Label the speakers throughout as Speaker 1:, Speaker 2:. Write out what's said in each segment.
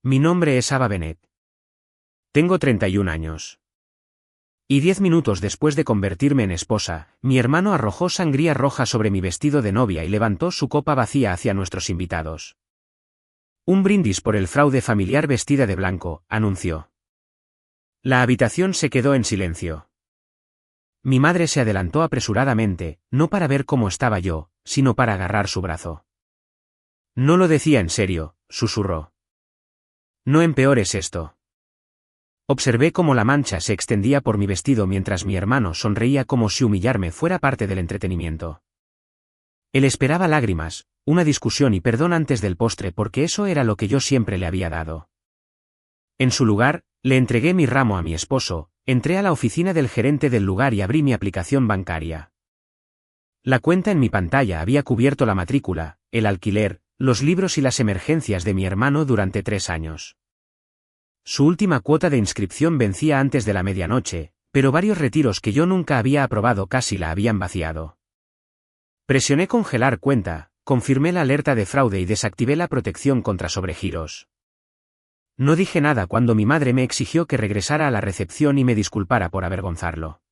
Speaker 1: Mi nombre es Ava Bennett. Tengo 31 años. Y 10 minutos después de convertirme en esposa, mi hermano arrojó sangría roja sobre mi vestido de novia y levantó su copa vacía hacia nuestros invitados. Un brindis por el fraude familiar vestida de blanco, anunció. La habitación se quedó en silencio. Mi madre se adelantó apresuradamente, no para ver cómo estaba yo, sino para agarrar su brazo. No lo decía en serio, susurró. No empeores esto. Observé cómo la mancha se extendía por mi vestido mientras mi hermano sonreía como si humillarme fuera parte del entretenimiento. Él esperaba lágrimas, una discusión y perdón antes del postre porque eso era lo que yo siempre le había dado. En su lugar, le entregué mi ramo a mi esposo, entré a la oficina del gerente del lugar y abrí mi aplicación bancaria. La cuenta en mi pantalla había cubierto la matrícula, el alquiler, los libros y las emergencias de mi hermano durante 3 años. Su última cuota de inscripción vencía antes de la medianoche, pero varios retiros que yo nunca había aprobado casi la habían vaciado. Presioné congelar cuenta, confirmé la alerta de fraude y desactivé la protección contra sobregiros. No dije nada cuando mi madre me exigió que regresara a la recepción y me disculpara por avergonzarlo.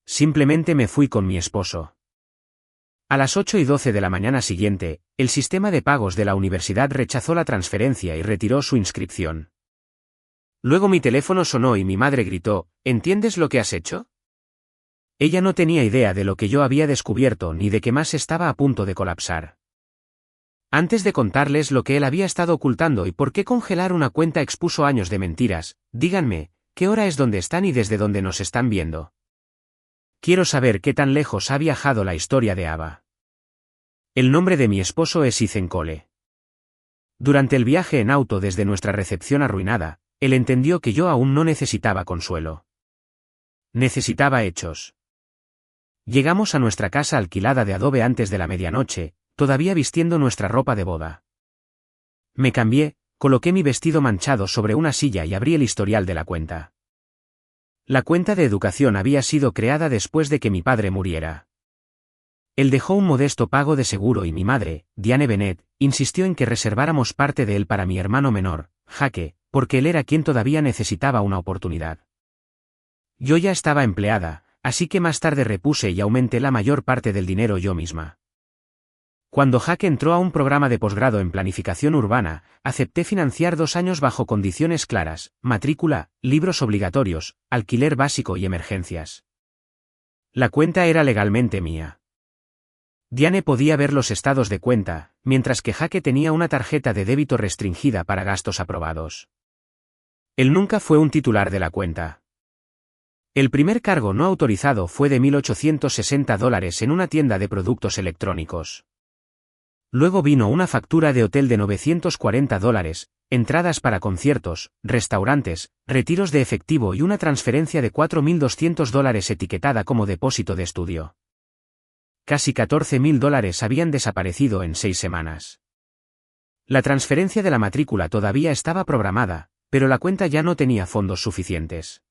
Speaker 1: Simplemente me fui con mi esposo. A las 8:12 de la mañana siguiente, el sistema de pagos de la universidad rechazó la transferencia y retiró su inscripción. Luego mi teléfono sonó y mi madre gritó, ¿entiendes lo que has hecho? Ella no tenía idea de lo que yo había descubierto ni de que más estaba a punto de colapsar. Antes de contarles lo que él había estado ocultando y por qué congelar una cuenta expuso años de mentiras, díganme, ¿qué hora es donde están y desde dónde nos están viendo? Quiero saber qué tan lejos ha viajado la historia de Ava. El nombre de mi esposo es Ethan Cole. Durante el viaje en auto desde nuestra recepción arruinada, él entendió que yo aún no necesitaba consuelo. Necesitaba hechos. Llegamos a nuestra casa alquilada de adobe antes de la medianoche, todavía vistiendo nuestra ropa de boda. Me cambié, coloqué mi vestido manchado sobre una silla y abrí el historial de la cuenta. La cuenta de educación había sido creada después de que mi padre muriera. Él dejó un modesto pago de seguro y mi madre, Diane Bennett, insistió en que reserváramos parte de él para mi hermano menor, Jake, porque él era quien todavía necesitaba una oportunidad. Yo ya estaba empleada, así que más tarde repuse y aumenté la mayor parte del dinero yo misma. Cuando Jake entró a un programa de posgrado en planificación urbana, acepté financiar 2 años bajo condiciones claras, matrícula, libros obligatorios, alquiler básico y emergencias. La cuenta era legalmente mía. Diane podía ver los estados de cuenta, mientras que Jake tenía una tarjeta de débito restringida para gastos aprobados. Él nunca fue un titular de la cuenta. El primer cargo no autorizado fue de $1,860 en una tienda de productos electrónicos. Luego vino una factura de hotel de $940, entradas para conciertos, restaurantes, retiros de efectivo y una transferencia de $4,200 etiquetada como depósito de estudio. Casi $14,000 habían desaparecido en 6 semanas. La transferencia de la matrícula todavía estaba programada, pero la cuenta ya no tenía fondos suficientes.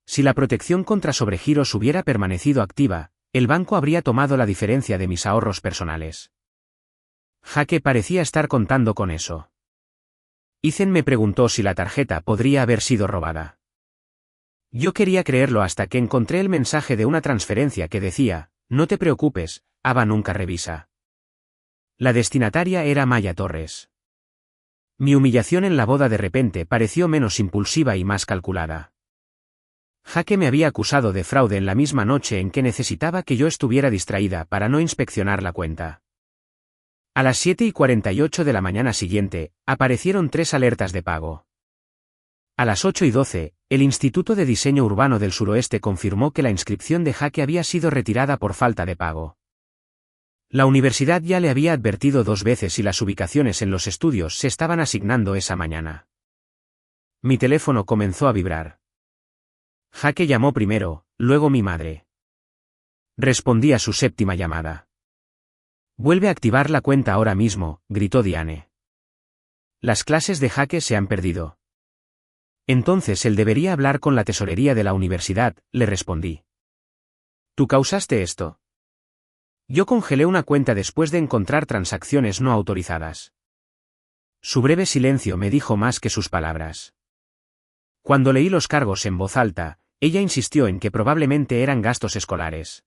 Speaker 1: Si la protección contra sobregiros hubiera permanecido activa, el banco habría tomado la diferencia de mis ahorros personales. Jake parecía estar contando con eso. Ethan me preguntó si la tarjeta podría haber sido robada. Yo quería creerlo hasta que encontré el mensaje de una transferencia que decía, no te preocupes, Ava nunca revisa. La destinataria era Maya Torres. Mi humillación en la boda de repente pareció menos impulsiva y más calculada. Jake me había acusado de fraude en la misma noche en que necesitaba que yo estuviera distraída para no inspeccionar la cuenta. A las 7:48 de la mañana siguiente, aparecieron 3 alertas de pago. A las 8:12, el Instituto de Diseño Urbano del Suroeste confirmó que la inscripción de Jake había sido retirada por falta de pago. La universidad ya le había advertido 2 veces y las ubicaciones en los estudios se estaban asignando esa mañana. Mi teléfono comenzó a vibrar. Jake llamó primero, luego mi madre. Respondí a su 7ª llamada. Vuelve a activar la cuenta ahora mismo, gritó Diane. Las clases de Jake se han perdido. Entonces él debería hablar con la tesorería de la universidad, le respondí. ¿Tú causaste esto? Yo congelé una cuenta después de encontrar transacciones no autorizadas. Su breve silencio me dijo más que sus palabras. Cuando leí los cargos en voz alta, ella insistió en que probablemente eran gastos escolares.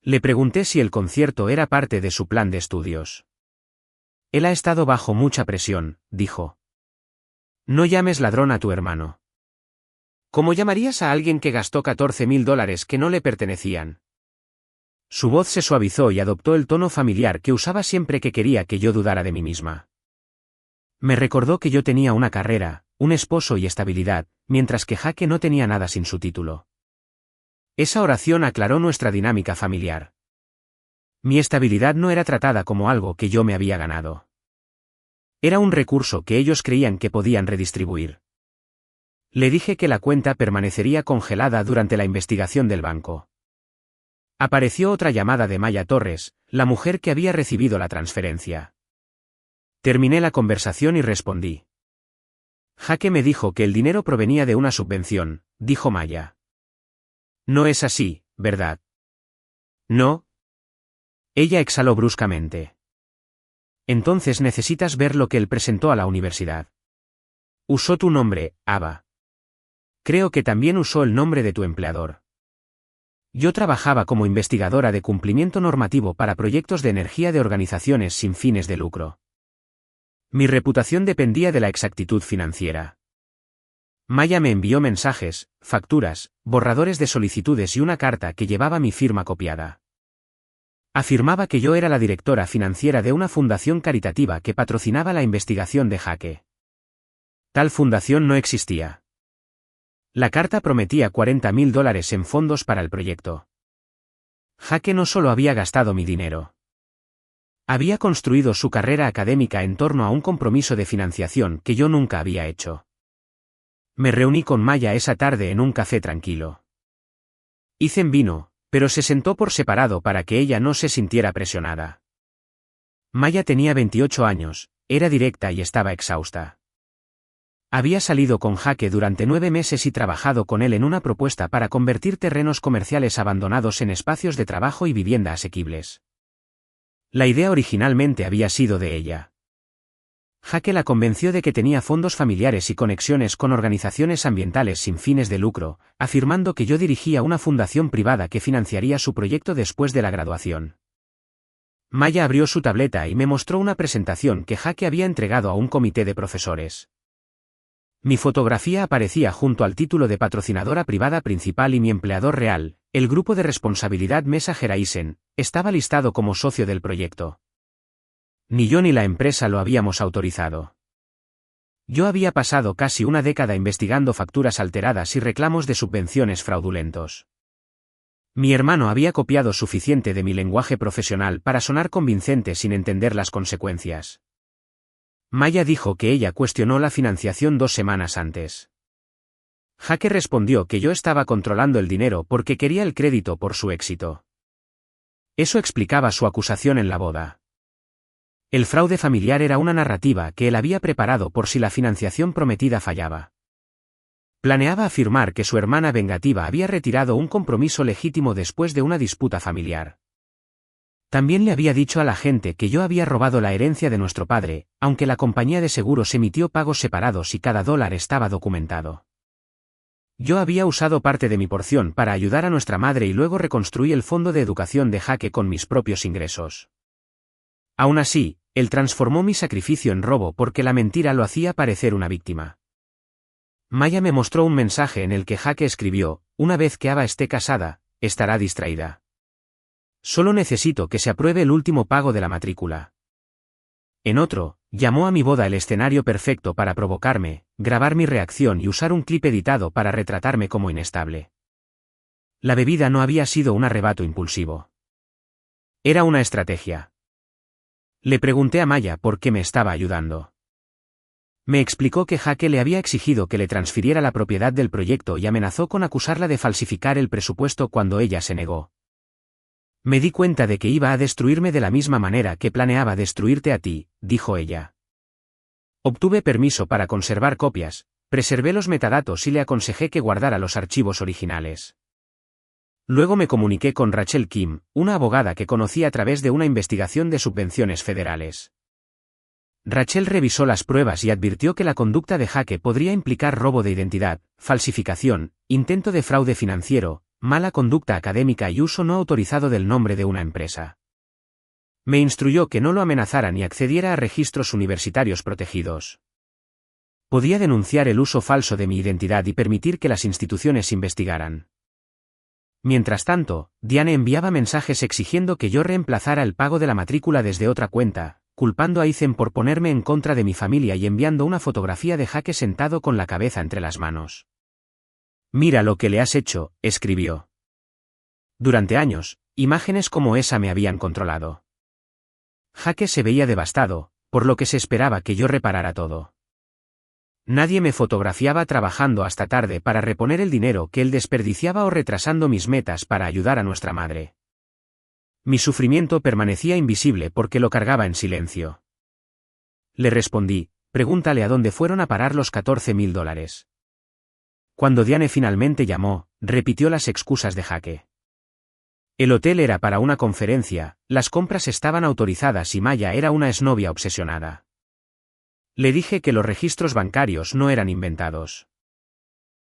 Speaker 1: Le pregunté si el concierto era parte de su plan de estudios. Él ha estado bajo mucha presión, dijo. No llames ladrón a tu hermano. ¿Cómo llamarías a alguien que gastó $14.000 que no le pertenecían? Su voz se suavizó y adoptó el tono familiar que usaba siempre que quería que yo dudara de mí misma. Me recordó que yo tenía una carrera, un esposo y estabilidad, mientras que Jake no tenía nada sin su título. Esa oración aclaró nuestra dinámica familiar. Mi estabilidad no era tratada como algo que yo me había ganado. Era un recurso que ellos creían que podían redistribuir. Le dije que la cuenta permanecería congelada durante la investigación del banco. Apareció otra llamada de Maya Torres, la mujer que había recibido la transferencia. Terminé la conversación y respondí. Jake me dijo que el dinero provenía de una subvención, dijo Maya. No es así, ¿verdad? No. Ella exhaló bruscamente. Entonces necesitas ver lo que él presentó a la universidad. Usó tu nombre, Ava. Creo que también usó el nombre de tu empleador. Yo trabajaba como investigadora de cumplimiento normativo para proyectos de energía de organizaciones sin fines de lucro. Mi reputación dependía de la exactitud financiera. Maya me envió mensajes, facturas, borradores de solicitudes y una carta que llevaba mi firma copiada. Afirmaba que yo era la directora financiera de una fundación caritativa que patrocinaba la investigación de Jake. Tal fundación no existía. La carta prometía $40.000 en fondos para el proyecto. Jake no solo había gastado mi dinero. Había construido su carrera académica en torno a un compromiso de financiación que yo nunca había hecho. Me reuní con Maya esa tarde en un café tranquilo. Hice vino, pero se sentó por separado para que ella no se sintiera presionada. Maya tenía 28 años, era directa y estaba exhausta. Había salido con Jake durante 9 meses y trabajado con él en una propuesta para convertir terrenos comerciales abandonados en espacios de trabajo y vivienda asequibles. La idea originalmente había sido de ella. Jake la convenció de que tenía fondos familiares y conexiones con organizaciones ambientales sin fines de lucro, afirmando que yo dirigía una fundación privada que financiaría su proyecto después de la graduación. Maya abrió su tableta y me mostró una presentación que Jake había entregado a un comité de profesores. Mi fotografía aparecía junto al título de patrocinadora privada principal y mi empleador real, el grupo de responsabilidad Mesa Geraisen, estaba listado como socio del proyecto. Ni yo ni la empresa lo habíamos autorizado. Yo había pasado casi una década investigando facturas alteradas y reclamos de subvenciones fraudulentos. Mi hermano había copiado suficiente de mi lenguaje profesional para sonar convincente sin entender las consecuencias. Maya dijo que ella cuestionó la financiación 2 semanas antes. Jake respondió que yo estaba controlando el dinero porque quería el crédito por su éxito. Eso explicaba su acusación en la boda. El fraude familiar era una narrativa que él había preparado por si la financiación prometida fallaba. Planeaba afirmar que su hermana vengativa había retirado un compromiso legítimo después de una disputa familiar. También le había dicho a la gente que yo había robado la herencia de nuestro padre, aunque la compañía de seguros emitió pagos separados y cada dólar estaba documentado. Yo había usado parte de mi porción para ayudar a nuestra madre y luego reconstruí el fondo de educación de Jake con mis propios ingresos. Aún así, él transformó mi sacrificio en robo porque la mentira lo hacía parecer una víctima. Maya me mostró un mensaje en el que Jake escribió: una vez que Ava esté casada, estará distraída. Solo necesito que se apruebe el último pago de la matrícula. En otro, llamó a mi boda el escenario perfecto para provocarme, grabar mi reacción y usar un clip editado para retratarme como inestable. La bebida no había sido un arrebato impulsivo. Era una estrategia. Le pregunté a Maya por qué me estaba ayudando. Me explicó que Jake le había exigido que le transfiriera la propiedad del proyecto y amenazó con acusarla de falsificar el presupuesto cuando ella se negó. Me di cuenta de que iba a destruirme de la misma manera que planeaba destruirte a ti, dijo ella. Obtuve permiso para conservar copias, preservé los metadatos y le aconsejé que guardara los archivos originales. Luego me comuniqué con Rachel Kim, una abogada que conocí a través de una investigación de subvenciones federales. Rachel revisó las pruebas y advirtió que la conducta de Jake podría implicar robo de identidad, falsificación, intento de fraude financiero, mala conducta académica y uso no autorizado del nombre de una empresa. Me instruyó que no lo amenazara ni accediera a registros universitarios protegidos. Podía denunciar el uso falso de mi identidad y permitir que las instituciones investigaran. Mientras tanto, Diane enviaba mensajes exigiendo que yo reemplazara el pago de la matrícula desde otra cuenta, culpando a Ethan por ponerme en contra de mi familia y enviando una fotografía de Jake sentado con la cabeza entre las manos. «Mira lo que le has hecho», escribió. Durante años, imágenes como esa me habían controlado. Jake se veía devastado, por lo que se esperaba que yo reparara todo. Nadie me fotografiaba trabajando hasta tarde para reponer el dinero que él desperdiciaba o retrasando mis metas para ayudar a nuestra madre. Mi sufrimiento permanecía invisible porque lo cargaba en silencio. Le respondí, pregúntale a dónde fueron a parar los $14,000. Cuando Diane finalmente llamó, repitió las excusas de Jake. El hotel era para una conferencia, las compras estaban autorizadas y Maya era una exnovia obsesionada. Le dije que los registros bancarios no eran inventados.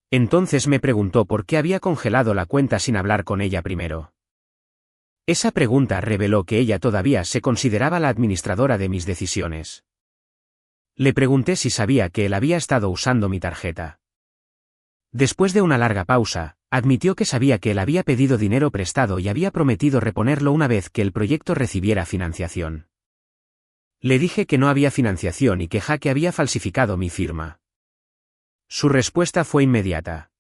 Speaker 1: Entonces me preguntó por qué había congelado la cuenta sin hablar con ella primero. Esa pregunta reveló que ella todavía se consideraba la administradora de mis decisiones. Le pregunté si sabía que él había estado usando mi tarjeta. Después de una larga pausa, admitió que sabía que él había pedido dinero prestado y había prometido reponerlo una vez que el proyecto recibiera financiación. Le dije que no había financiación y que Jake había falsificado mi firma. Su respuesta fue inmediata.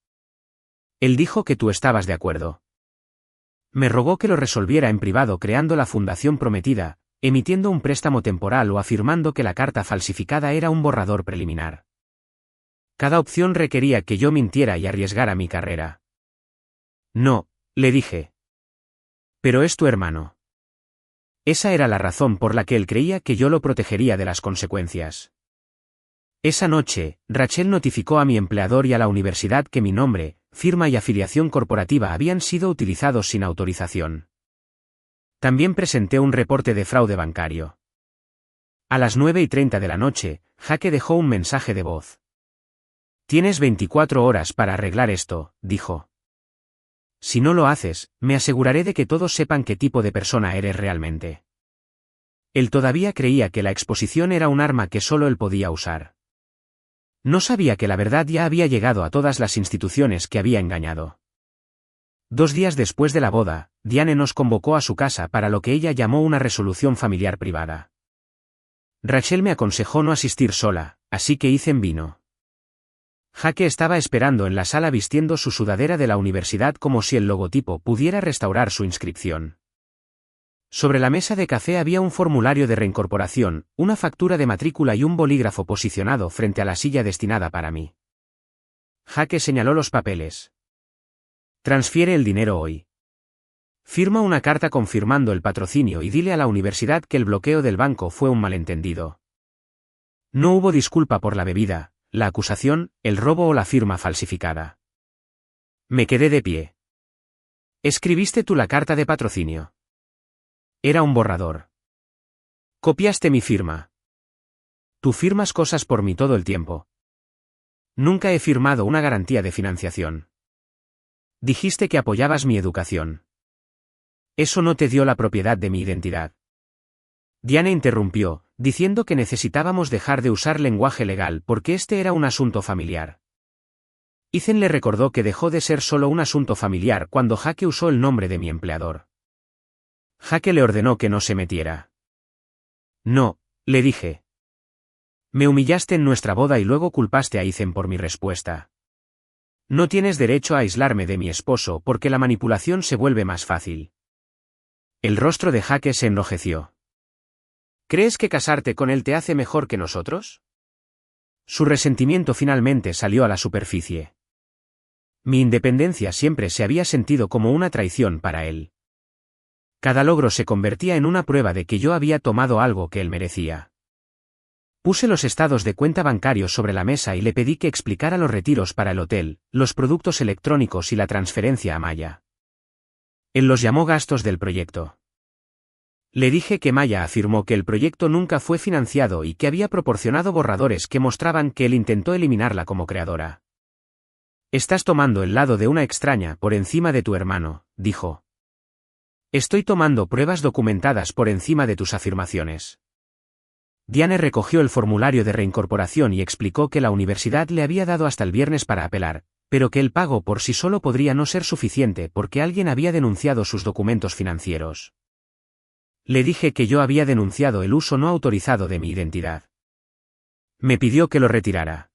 Speaker 1: Él dijo que tú estabas de acuerdo. Me rogó que lo resolviera en privado creando la fundación prometida, emitiendo un préstamo temporal o afirmando que la carta falsificada era un borrador preliminar. Cada opción requería que yo mintiera y arriesgara mi carrera. No, le dije. Pero es tu hermano. Esa era la razón por la que él creía que yo lo protegería de las consecuencias. Esa noche, Rachel notificó a mi empleador y a la universidad que mi nombre, firma y afiliación corporativa habían sido utilizados sin autorización. También presenté un reporte de fraude bancario. A las 9:30 de la noche, Jake dejó un mensaje de voz. Tienes 24 horas para arreglar esto, dijo. Si no lo haces, me aseguraré de que todos sepan qué tipo de persona eres realmente. Él todavía creía que la exposición era un arma que solo él podía usar. No sabía que la verdad ya había llegado a todas las instituciones que había engañado. 2 días después de la boda, Diane nos convocó a su casa para lo que ella llamó una resolución familiar privada. Rachel me aconsejó no asistir sola, así que Ethan vino. Jake estaba esperando en la sala vistiendo su sudadera de la universidad como si el logotipo pudiera restaurar su inscripción. Sobre la mesa de café había un formulario de reincorporación, una factura de matrícula y un bolígrafo posicionado frente a la silla destinada para mí. Jake señaló los papeles. Transfiere el dinero hoy. Firma una carta confirmando el patrocinio y dile a la universidad que el bloqueo del banco fue un malentendido. No hubo disculpa por la bebida, la acusación, el robo o la firma falsificada. Me quedé de pie. ¿Escribiste tú la carta de patrocinio? Era un borrador. Copiaste mi firma. Tú firmas cosas por mí todo el tiempo. Nunca he firmado una garantía de financiación. Dijiste que apoyabas mi educación. Eso no te dio la propiedad de mi identidad. Diane interrumpió, diciendo que necesitábamos dejar de usar lenguaje legal porque este era un asunto familiar. Ethan le recordó que dejó de ser solo un asunto familiar cuando Jake usó el nombre de mi empleador. Jake le ordenó que no se metiera. No, le dije. Me humillaste en nuestra boda y luego culpaste a Ethan por mi respuesta. No tienes derecho a aislarme de mi esposo porque la manipulación se vuelve más fácil. El rostro de Jake se enrojeció. ¿Crees que casarte con él te hace mejor que nosotros? Su resentimiento finalmente salió a la superficie. Mi independencia siempre se había sentido como una traición para él. Cada logro se convertía en una prueba de que yo había tomado algo que él merecía. Puse los estados de cuenta bancarios sobre la mesa y le pedí que explicara los retiros para el hotel, los productos electrónicos y la transferencia a Maya. Él los llamó gastos del proyecto. Le dije que Maya afirmó que el proyecto nunca fue financiado y que había proporcionado borradores que mostraban que él intentó eliminarla como creadora. Estás tomando el lado de una extraña por encima de tu hermano, dijo. Estoy tomando pruebas documentadas por encima de tus afirmaciones. Diane recogió el formulario de reincorporación y explicó que la universidad le había dado hasta el viernes para apelar, pero que el pago por sí solo podría no ser suficiente porque alguien había denunciado sus documentos financieros. Le dije que yo había denunciado el uso no autorizado de mi identidad. Me pidió que lo retirara.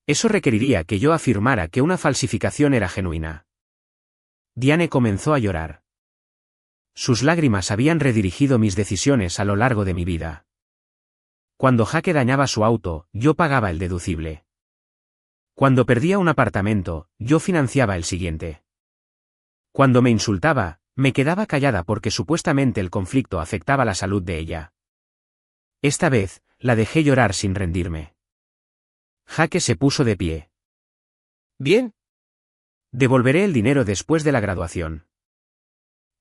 Speaker 1: Eso requeriría que yo afirmara que una falsificación era genuina. Diane comenzó a llorar. Sus lágrimas habían redirigido mis decisiones a lo largo de mi vida. Cuando Jake dañaba su auto, yo pagaba el deducible. Cuando perdía un apartamento, yo financiaba el siguiente. Cuando me insultaba, me quedaba callada porque supuestamente el conflicto afectaba la salud de ella. Esta vez, la dejé llorar sin rendirme. Jake se puso de pie. Bien. Devolveré el dinero después de la graduación.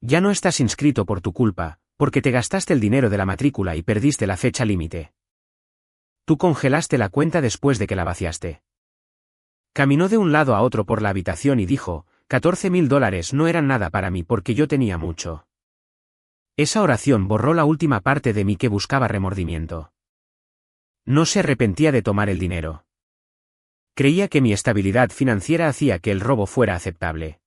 Speaker 1: Ya no estás inscrito por tu culpa, porque te gastaste el dinero de la matrícula y perdiste la fecha límite. Tú congelaste la cuenta después de que la vaciaste. Caminó de un lado a otro por la habitación y dijo, $14,000 no eran nada para mí porque yo tenía mucho. Esa oración borró la última parte de mí que buscaba remordimiento. No se arrepentía de tomar el dinero. Creía que mi estabilidad financiera hacía que el robo fuera aceptable.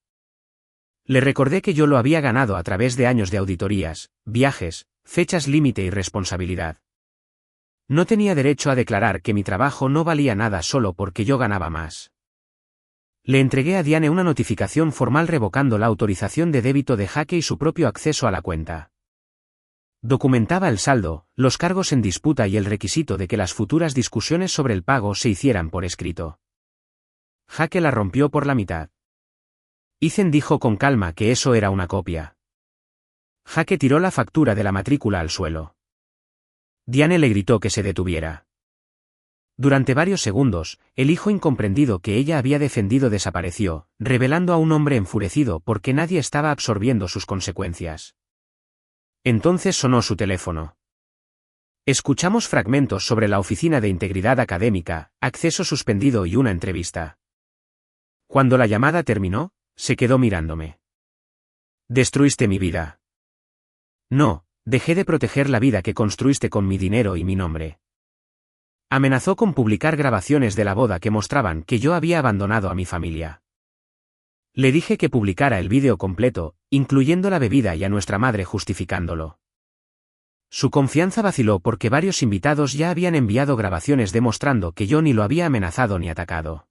Speaker 1: Le recordé que yo lo había ganado a través de años de auditorías, viajes, fechas límite y responsabilidad. No tenía derecho a declarar que mi trabajo no valía nada solo porque yo ganaba más. Le entregué a Diane una notificación formal revocando la autorización de débito de Jake y su propio acceso a la cuenta. Documentaba el saldo, los cargos en disputa y el requisito de que las futuras discusiones sobre el pago se hicieran por escrito. Jake la rompió por la mitad. Ethan dijo con calma que eso era una copia. Jake tiró la factura de la matrícula al suelo. Diane le gritó que se detuviera. Durante varios segundos, el hijo incomprendido que ella había defendido desapareció, revelando a un hombre enfurecido porque nadie estaba absorbiendo sus consecuencias. Entonces sonó su teléfono. Escuchamos fragmentos sobre la Oficina de Integridad Académica, acceso suspendido y una entrevista. Cuando la llamada terminó, se quedó mirándome. Destruiste mi vida. No, dejé de proteger la vida que construiste con mi dinero y mi nombre. Amenazó con publicar grabaciones de la boda que mostraban que yo había abandonado a mi familia. Le dije que publicara el vídeo completo, incluyendo la bebida y a nuestra madre justificándolo. Su confianza vaciló porque varios invitados ya habían enviado grabaciones demostrando que yo ni lo había amenazado ni atacado.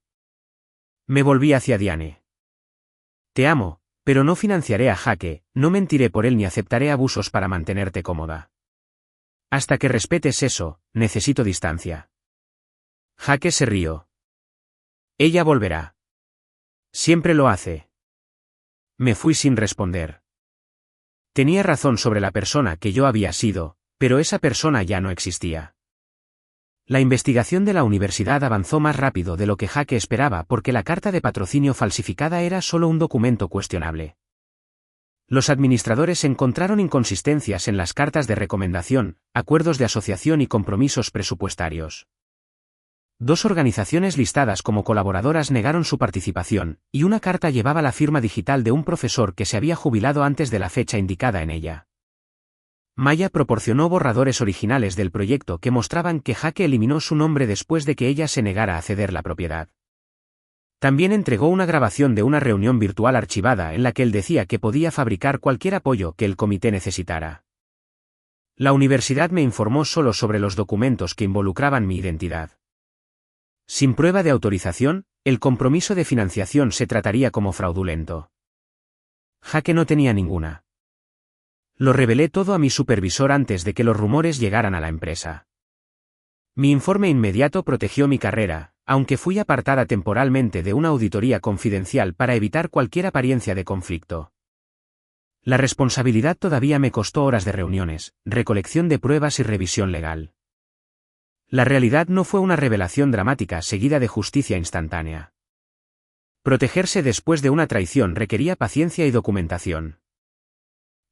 Speaker 1: Me volví hacia Diane. Te amo, pero no financiaré a Jake, no mentiré por él ni aceptaré abusos para mantenerte cómoda. Hasta que respetes eso, necesito distancia. Jake se rió. Ella volverá. Siempre lo hace. Me fui sin responder. Tenía razón sobre la persona que yo había sido, pero esa persona ya no existía. La investigación de la universidad avanzó más rápido de lo que Jake esperaba porque la carta de patrocinio falsificada era solo un documento cuestionable. Los administradores encontraron inconsistencias en las cartas de recomendación, acuerdos de asociación y compromisos presupuestarios. 2 organizaciones listadas como colaboradoras negaron su participación, y una carta llevaba la firma digital de un profesor que se había jubilado antes de la fecha indicada en ella. Maya proporcionó borradores originales del proyecto que mostraban que Jake eliminó su nombre después de que ella se negara a ceder la propiedad. También entregó una grabación de una reunión virtual archivada en la que él decía que podía fabricar cualquier apoyo que el comité necesitara. La universidad me informó solo sobre los documentos que involucraban mi identidad. Sin prueba de autorización, el compromiso de financiación se trataría como fraudulento. Jake no tenía ninguna. Lo revelé todo a mi supervisor antes de que los rumores llegaran a la empresa. Mi informe inmediato protegió mi carrera, aunque fui apartada temporalmente de una auditoría confidencial para evitar cualquier apariencia de conflicto. La responsabilidad todavía me costó horas de reuniones, recolección de pruebas y revisión legal. La realidad no fue una revelación dramática seguida de justicia instantánea. Protegerse después de una traición requería paciencia y documentación.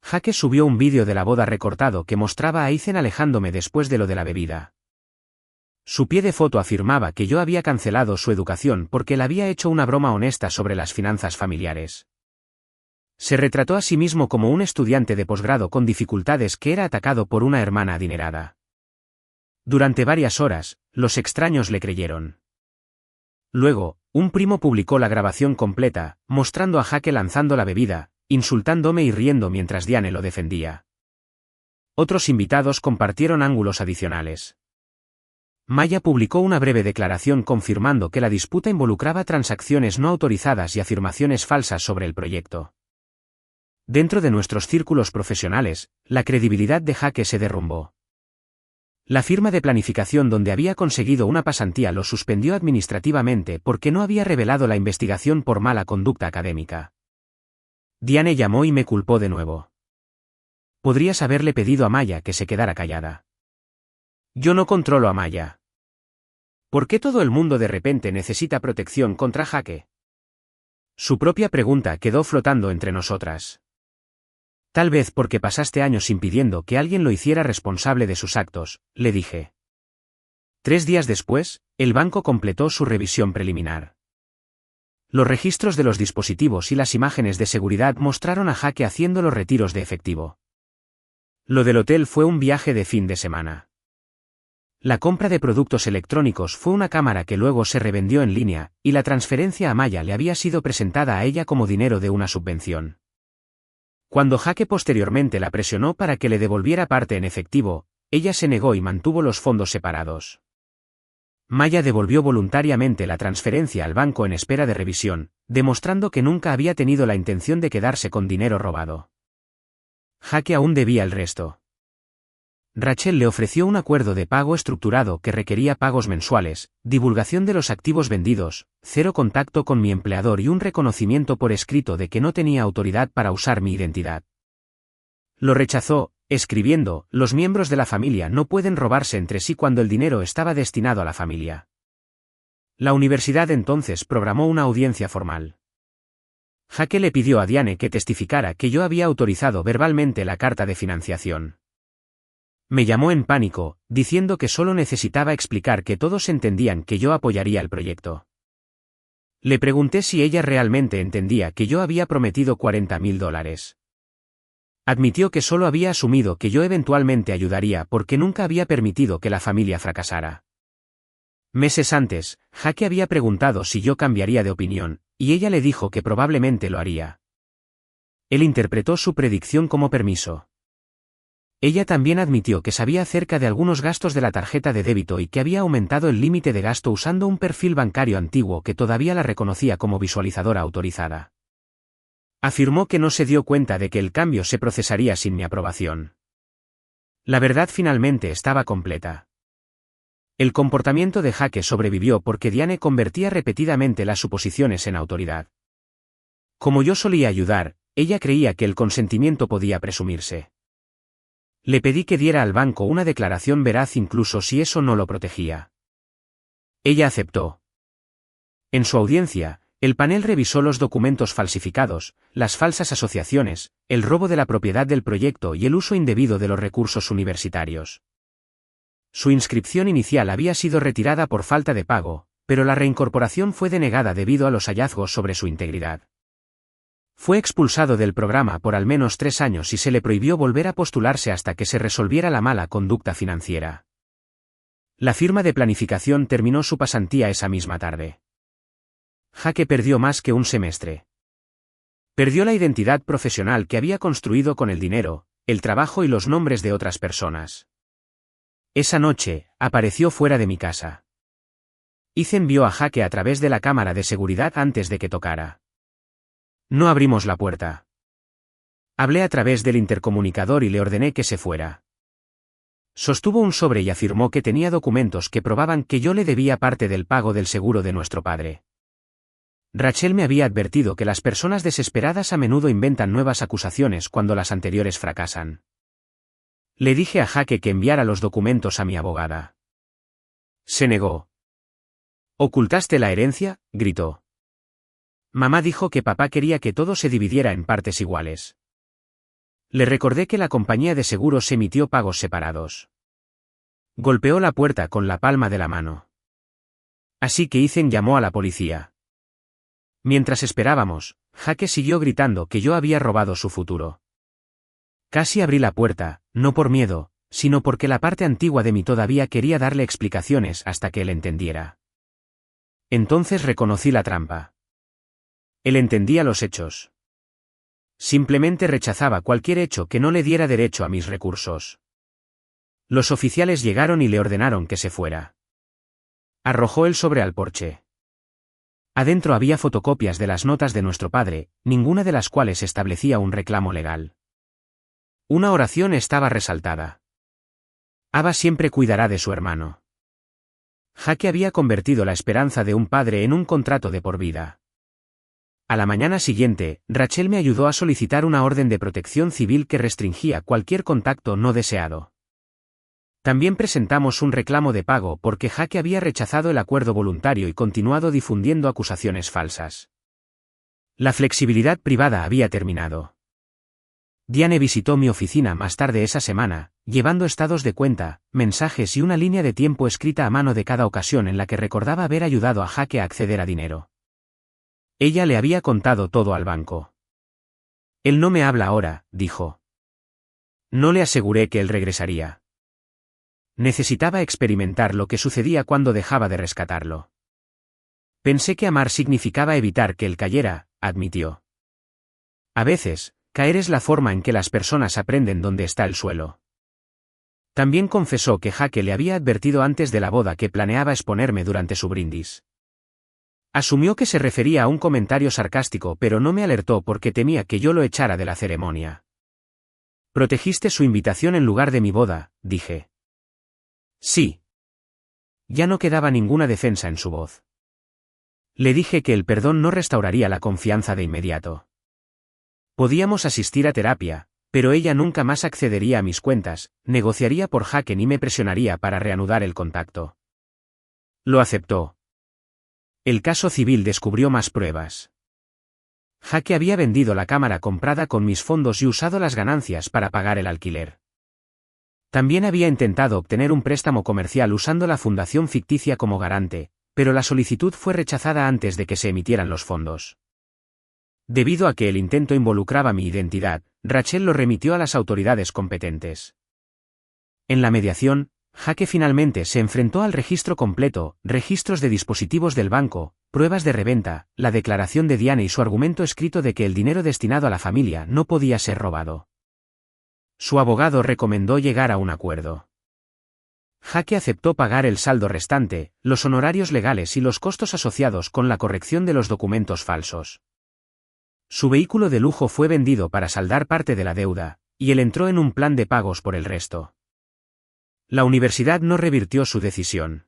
Speaker 1: Jaque subió un vídeo de la boda recortado que mostraba a Ethan alejándome después de lo de la bebida. Su pie de foto afirmaba que yo había cancelado su educación porque le había hecho una broma honesta sobre las finanzas familiares. Se retrató a sí mismo como un estudiante de posgrado con dificultades que era atacado por una hermana adinerada. Durante varias horas, los extraños le creyeron. Luego, un primo publicó la grabación completa, mostrando a Jaque lanzando la bebida, insultándome y riendo mientras Diane lo defendía. Otros invitados compartieron ángulos adicionales. Maya publicó una breve declaración confirmando que la disputa involucraba transacciones no autorizadas y afirmaciones falsas sobre el proyecto. Dentro de nuestros círculos profesionales, la credibilidad de Jaque se derrumbó. La firma de planificación donde había conseguido una pasantía lo suspendió administrativamente porque no había revelado la investigación por mala conducta académica. Diane llamó y me culpó de nuevo. Podrías haberle pedido a Maya que se quedara callada. Yo no controlo a Maya. ¿Por qué todo el mundo de repente necesita protección contra Jaque? Su propia pregunta quedó flotando entre nosotras. Tal vez porque pasaste años impidiendo que alguien lo hiciera responsable de sus actos, le dije. 3 días después, el banco completó su revisión preliminar. Los registros de los dispositivos y las imágenes de seguridad mostraron a Jaque haciendo los retiros de efectivo. Lo del hotel fue un viaje de fin de semana. La compra de productos electrónicos fue una cámara que luego se revendió en línea, y la transferencia a Maya le había sido presentada a ella como dinero de una subvención. Cuando Jaque posteriormente la presionó para que le devolviera parte en efectivo, ella se negó y mantuvo los fondos separados. Maya devolvió voluntariamente la transferencia al banco en espera de revisión, demostrando que nunca había tenido la intención de quedarse con dinero robado. Jaque aún debía el resto. Rachel le ofreció un acuerdo de pago estructurado que requería pagos mensuales, divulgación de los activos vendidos, 0 contacto con mi empleador y un reconocimiento por escrito de que no tenía autoridad para usar mi identidad. Lo rechazó, escribiendo: los miembros de la familia no pueden robarse entre sí cuando el dinero estaba destinado a la familia. La universidad entonces programó una audiencia formal. Jaque le pidió a Diane que testificara que yo había autorizado verbalmente la carta de financiación. Me llamó en pánico, diciendo que solo necesitaba explicar que todos entendían que yo apoyaría el proyecto. Le pregunté si ella realmente entendía que yo había prometido $40,000. Admitió que solo había asumido que yo eventualmente ayudaría porque nunca había permitido que la familia fracasara. Meses antes, Jaque había preguntado si yo cambiaría de opinión, y ella le dijo que probablemente lo haría. Él interpretó su predicción como permiso. Ella también admitió que sabía acerca de algunos gastos de la tarjeta de débito y que había aumentado el límite de gasto usando un perfil bancario antiguo que todavía la reconocía como visualizadora autorizada. Afirmó que no se dio cuenta de que el cambio se procesaría sin mi aprobación. La verdad finalmente estaba completa. El comportamiento de Jaque sobrevivió porque Diane convertía repetidamente las suposiciones en autoridad. Como yo solía ayudar, ella creía que el consentimiento podía presumirse. Le pedí que diera al banco una declaración veraz incluso si eso no lo protegía. Ella aceptó. En su audiencia, el panel revisó los documentos falsificados, las falsas asociaciones, el robo de la propiedad del proyecto y el uso indebido de los recursos universitarios. Su inscripción inicial había sido retirada por falta de pago, pero la reincorporación fue denegada debido a los hallazgos sobre su integridad. Fue expulsado del programa por al menos 3 años y se le prohibió volver a postularse hasta que se resolviera la mala conducta financiera. La firma de planificación terminó su pasantía esa misma tarde. Jaque perdió más que un semestre. Perdió la identidad profesional que había construido con el dinero, el trabajo y los nombres de otras personas. Esa noche, apareció fuera de mi casa. Ethan vio a Jaque a través de la cámara de seguridad antes de que tocara. No abrimos la puerta. Hablé a través del intercomunicador y le ordené que se fuera. Sostuvo un sobre y afirmó que tenía documentos que probaban que yo le debía parte del pago del seguro de nuestro padre. Rachel me había advertido que las personas desesperadas a menudo inventan nuevas acusaciones cuando las anteriores fracasan. Le dije a Jaque que enviara los documentos a mi abogada. Se negó. ¿Ocultaste la herencia?, gritó. Mamá dijo que papá quería que todo se dividiera en partes iguales. Le recordé que la compañía de seguros emitió pagos separados. Golpeó la puerta con la palma de la mano. Así que Ethan llamó a la policía. Mientras esperábamos, Jake siguió gritando que yo había robado su futuro. Casi abrí la puerta, no por miedo, sino porque la parte antigua de mí todavía quería darle explicaciones hasta que él entendiera. Entonces reconocí la trampa. Él entendía los hechos. Simplemente rechazaba cualquier hecho que no le diera derecho a mis recursos. Los oficiales llegaron y le ordenaron que se fuera. Arrojó el sobre al porche. Adentro había fotocopias de las notas de nuestro padre, ninguna de las cuales establecía un reclamo legal. Una oración estaba resaltada. Abba siempre cuidará de su hermano. Jake había convertido la esperanza de un padre en un contrato de por vida. A la mañana siguiente, Rachel me ayudó a solicitar una orden de protección civil que restringía cualquier contacto no deseado. También presentamos un reclamo de pago porque Jake había rechazado el acuerdo voluntario y continuado difundiendo acusaciones falsas. La flexibilidad privada había terminado. Diane visitó mi oficina más tarde esa semana, llevando estados de cuenta, mensajes y una línea de tiempo escrita a mano de cada ocasión en la que recordaba haber ayudado a Jake a acceder a dinero. Ella le había contado todo al banco. Él no me habla ahora, dijo. No le aseguré que él regresaría. Necesitaba experimentar lo que sucedía cuando dejaba de rescatarlo. Pensé que amar significaba evitar que él cayera, admitió. A veces, caer es la forma en que las personas aprenden dónde está el suelo. También confesó que Jake le había advertido antes de la boda que planeaba exponerme durante su brindis. Asumió que se refería a un comentario sarcástico, pero no me alertó porque temía que yo lo echara de la ceremonia. Protegiste su invitación en lugar de mi boda, dije. Sí. Ya no quedaba ninguna defensa en su voz. Le dije que el perdón no restauraría la confianza de inmediato. Podíamos asistir a terapia, pero ella nunca más accedería a mis cuentas, negociaría por Jake ni me presionaría para reanudar el contacto. Lo aceptó. El caso civil descubrió más pruebas. Jake había vendido la cámara comprada con mis fondos y usado las ganancias para pagar el alquiler. También había intentado obtener un préstamo comercial usando la fundación ficticia como garante, pero la solicitud fue rechazada antes de que se emitieran los fondos. Debido a que el intento involucraba mi identidad, Rachel lo remitió a las autoridades competentes. En la mediación, Jake finalmente se enfrentó al registro completo, registros de dispositivos del banco, pruebas de reventa, la declaración de Diane y su argumento escrito de que el dinero destinado a la familia no podía ser robado. Su abogado recomendó llegar a un acuerdo. Jake aceptó pagar el saldo restante, los honorarios legales y los costos asociados con la corrección de los documentos falsos. Su vehículo de lujo fue vendido para saldar parte de la deuda, y él entró en un plan de pagos por el resto. La universidad no revirtió su decisión.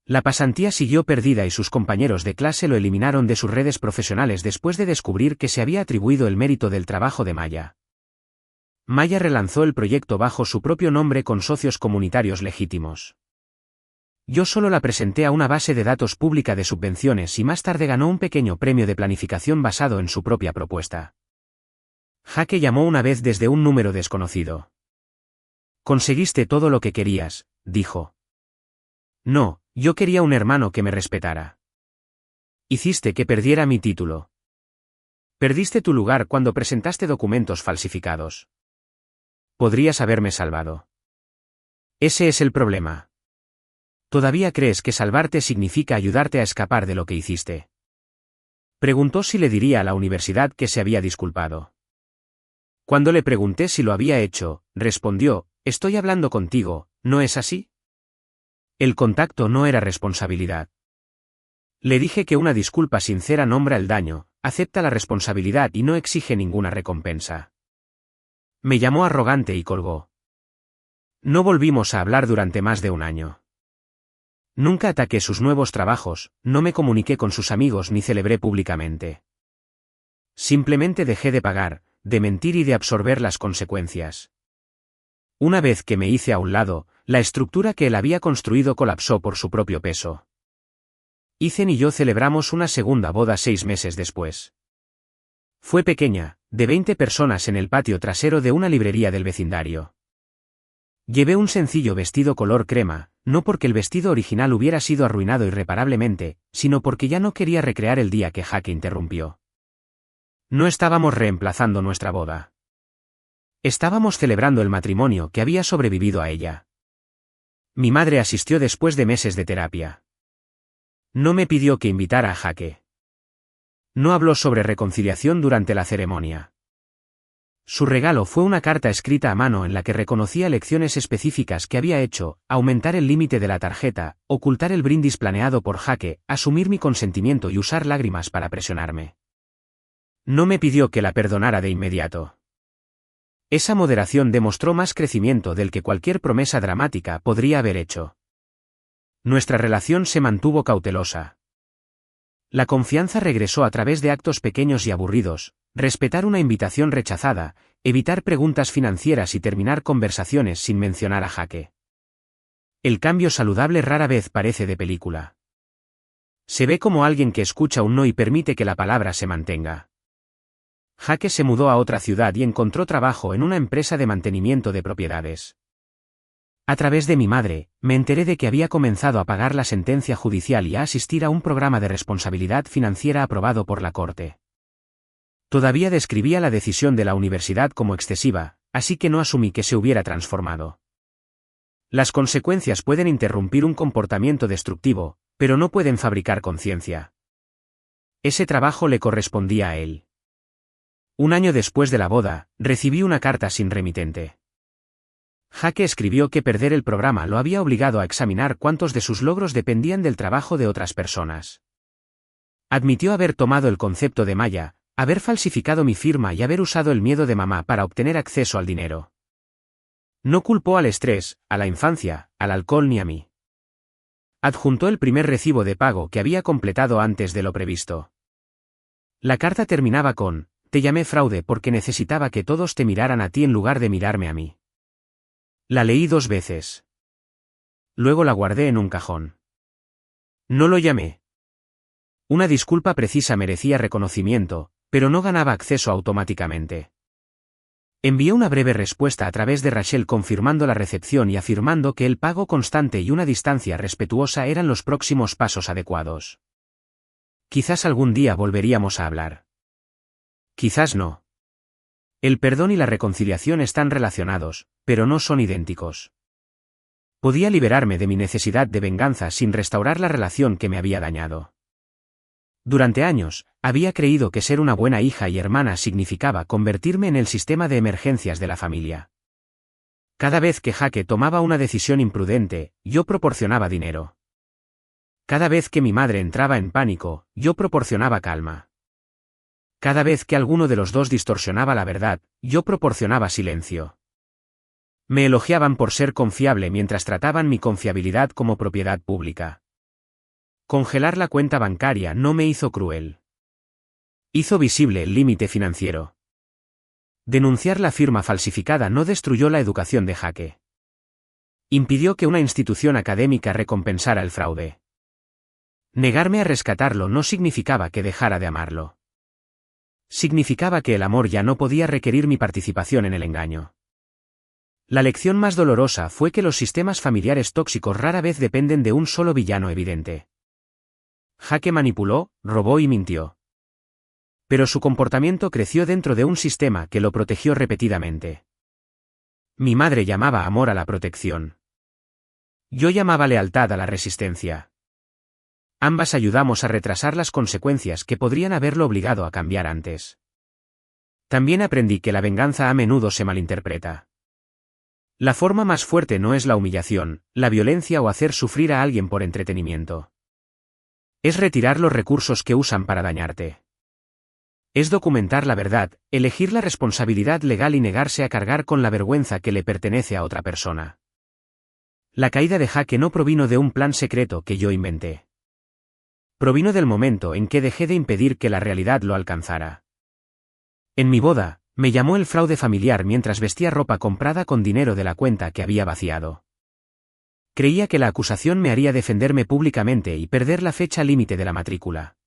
Speaker 1: La pasantía siguió perdida y sus compañeros de clase lo eliminaron de sus redes profesionales después de descubrir que se había atribuido el mérito del trabajo de Maya. Maya relanzó el proyecto bajo su propio nombre con socios comunitarios legítimos. Yo solo la presenté a una base de datos pública de subvenciones y más tarde ganó un pequeño premio de planificación basado en su propia propuesta. Jake llamó una vez desde un número desconocido. Conseguiste todo lo que querías, dijo. No, yo quería un hermano que me respetara. Hiciste que perdiera mi título. Perdiste tu lugar cuando presentaste documentos falsificados. Podrías haberme salvado. Ese es el problema. ¿Todavía crees que salvarte significa ayudarte a escapar de lo que hiciste? Preguntó si le diría a la universidad que se había disculpado. Cuando le pregunté si lo había hecho, respondió, estoy hablando contigo, ¿no es así? El contacto no era responsabilidad. Le dije que una disculpa sincera nombra el daño, acepta la responsabilidad y no exige ninguna recompensa. Me llamó arrogante y colgó. No volvimos a hablar durante más de un año. Nunca ataqué sus nuevos trabajos, no me comuniqué con sus amigos ni celebré públicamente. Simplemente dejé de pagar, de mentir y de absorber las consecuencias. Una vez que me hice a un lado, la estructura que él había construido colapsó por su propio peso. Ethan y yo celebramos una segunda boda 6 meses después. Fue pequeña, de 20 personas en el patio trasero de una librería del vecindario. Llevé un sencillo vestido color crema, no porque el vestido original hubiera sido arruinado irreparablemente, sino porque ya no quería recrear el día que Jake interrumpió. No estábamos reemplazando nuestra boda. Estábamos celebrando el matrimonio que había sobrevivido a ella. Mi madre asistió después de meses de terapia. No me pidió que invitara a Jake. No habló sobre reconciliación durante la ceremonia. Su regalo fue una carta escrita a mano en la que reconocía lecciones específicas que había hecho: aumentar el límite de la tarjeta, ocultar el brindis planeado por Jake, asumir mi consentimiento y usar lágrimas para presionarme. No me pidió que la perdonara de inmediato. Esa moderación demostró más crecimiento del que cualquier promesa dramática podría haber hecho. Nuestra relación se mantuvo cautelosa. La confianza regresó a través de actos pequeños y aburridos: respetar una invitación rechazada, evitar preguntas financieras y terminar conversaciones sin mencionar a Jake. El cambio saludable rara vez parece de película. Se ve como alguien que escucha un no y permite que la palabra se mantenga. Jake se mudó a otra ciudad y encontró trabajo en una empresa de mantenimiento de propiedades. A través de mi madre, me enteré de que había comenzado a pagar la sentencia judicial y a asistir a un programa de responsabilidad financiera aprobado por la Corte. Todavía describía la decisión de la universidad como excesiva, así que no asumí que se hubiera transformado. Las consecuencias pueden interrumpir un comportamiento destructivo, pero no pueden fabricar conciencia. Ese trabajo le correspondía a él. Un año después de la boda, recibí una carta sin remitente. Jake escribió que perder el programa lo había obligado a examinar cuántos de sus logros dependían del trabajo de otras personas. Admitió haber tomado el concepto de Maya, haber falsificado mi firma y haber usado el miedo de mamá para obtener acceso al dinero. No culpó al estrés, a la infancia, al alcohol ni a mí. Adjuntó el primer recibo de pago que había completado antes de lo previsto. La carta terminaba con: te llamé fraude porque necesitaba que todos te miraran a ti en lugar de mirarme a mí. La leí 2 veces. Luego la guardé en un cajón. No lo llamé. Una disculpa precisa merecía reconocimiento, pero no ganaba acceso automáticamente. Envié una breve respuesta a través de Rachel confirmando la recepción y afirmando que el pago constante y una distancia respetuosa eran los próximos pasos adecuados. Quizás algún día volveríamos a hablar. Quizás no. El perdón y la reconciliación están relacionados, pero no son idénticos. Podía liberarme de mi necesidad de venganza sin restaurar la relación que me había dañado. Durante años, había creído que ser una buena hija y hermana significaba convertirme en el sistema de emergencias de la familia. Cada vez que Jake tomaba una decisión imprudente, yo proporcionaba dinero. Cada vez que mi madre entraba en pánico, yo proporcionaba calma. Cada vez que alguno de los dos distorsionaba la verdad, yo proporcionaba silencio. Me elogiaban por ser confiable mientras trataban mi confiabilidad como propiedad pública. Congelar la cuenta bancaria no me hizo cruel. Hizo visible el límite financiero. Denunciar la firma falsificada no destruyó la educación de Jake. Impidió que una institución académica recompensara el fraude. Negarme a rescatarlo no significaba que dejara de amarlo. Significaba que el amor ya no podía requerir mi participación en el engaño. La lección más dolorosa fue que los sistemas familiares tóxicos rara vez dependen de un solo villano evidente. Jake manipuló, robó y mintió. Pero su comportamiento creció dentro de un sistema que lo protegió repetidamente. Mi madre llamaba amor a la protección. Yo llamaba lealtad a la resistencia. Ambas ayudamos a retrasar las consecuencias que podrían haberlo obligado a cambiar antes. También aprendí que la venganza a menudo se malinterpreta. La forma más fuerte no es la humillación, la violencia o hacer sufrir a alguien por entretenimiento. Es retirar los recursos que usan para dañarte. Es documentar la verdad, elegir la responsabilidad legal y negarse a cargar con la vergüenza que le pertenece a otra persona. La caída de Jake no provino de un plan secreto que yo inventé. Provino del momento en que dejé de impedir que la realidad lo alcanzara. En mi boda, me llamó el fraude familiar mientras vestía ropa comprada con dinero de la cuenta que había vaciado. Creía que la acusación me haría defenderme públicamente y perder la fecha límite de la matrícula.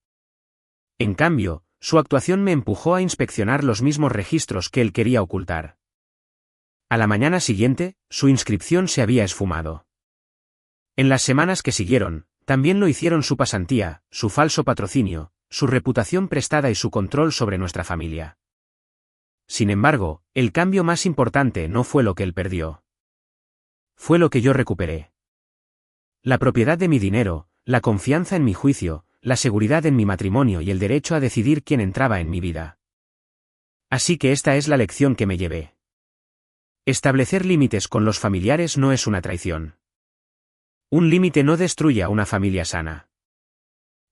Speaker 1: En cambio, su actuación me empujó a inspeccionar los mismos registros que él quería ocultar. A la mañana siguiente, su inscripción se había esfumado. En las semanas que siguieron, también lo hicieron su pasantía, su falso patrocinio, su reputación prestada y su control sobre nuestra familia. Sin embargo, el cambio más importante no fue lo que él perdió. Fue lo que yo recuperé. La propiedad de mi dinero, la confianza en mi juicio, la seguridad en mi matrimonio y el derecho a decidir quién entraba en mi vida. Así que esta es la lección que me llevé. Establecer límites con los familiares no es una traición. Un límite no destruye a una familia sana.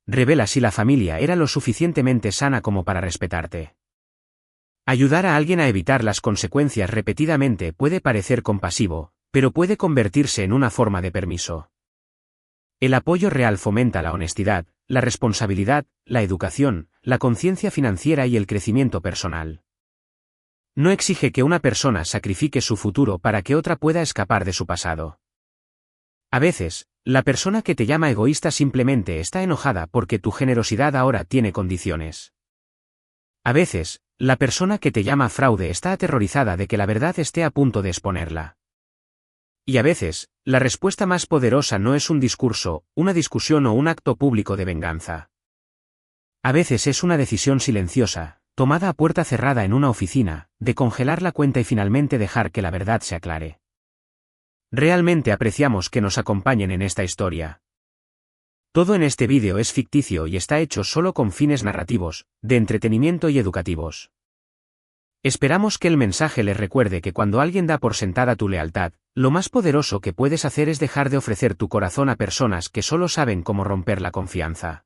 Speaker 1: Revela si la familia era lo suficientemente sana como para respetarte. Ayudar a alguien a evitar las consecuencias repetidamente puede parecer compasivo, pero puede convertirse en una forma de permiso. El apoyo real fomenta la honestidad, la responsabilidad, la educación, la conciencia financiera y el crecimiento personal. No exige que una persona sacrifique su futuro para que otra pueda escapar de su pasado. A veces, la persona que te llama egoísta simplemente está enojada porque tu generosidad ahora tiene condiciones. A veces, la persona que te llama fraude está aterrorizada de que la verdad esté a punto de exponerla. Y a veces, la respuesta más poderosa no es un discurso, una discusión o un acto público de venganza. A veces es una decisión silenciosa, tomada a puerta cerrada en una oficina, de congelar la cuenta y finalmente dejar que la verdad se aclare. Realmente apreciamos que nos acompañen en esta historia. Todo en este vídeo es ficticio y está hecho solo con fines narrativos, de entretenimiento y educativos. Esperamos que el mensaje les recuerde que cuando alguien da por sentada tu lealtad, lo más poderoso que puedes hacer es dejar de ofrecer tu corazón a personas que solo saben cómo romper la confianza.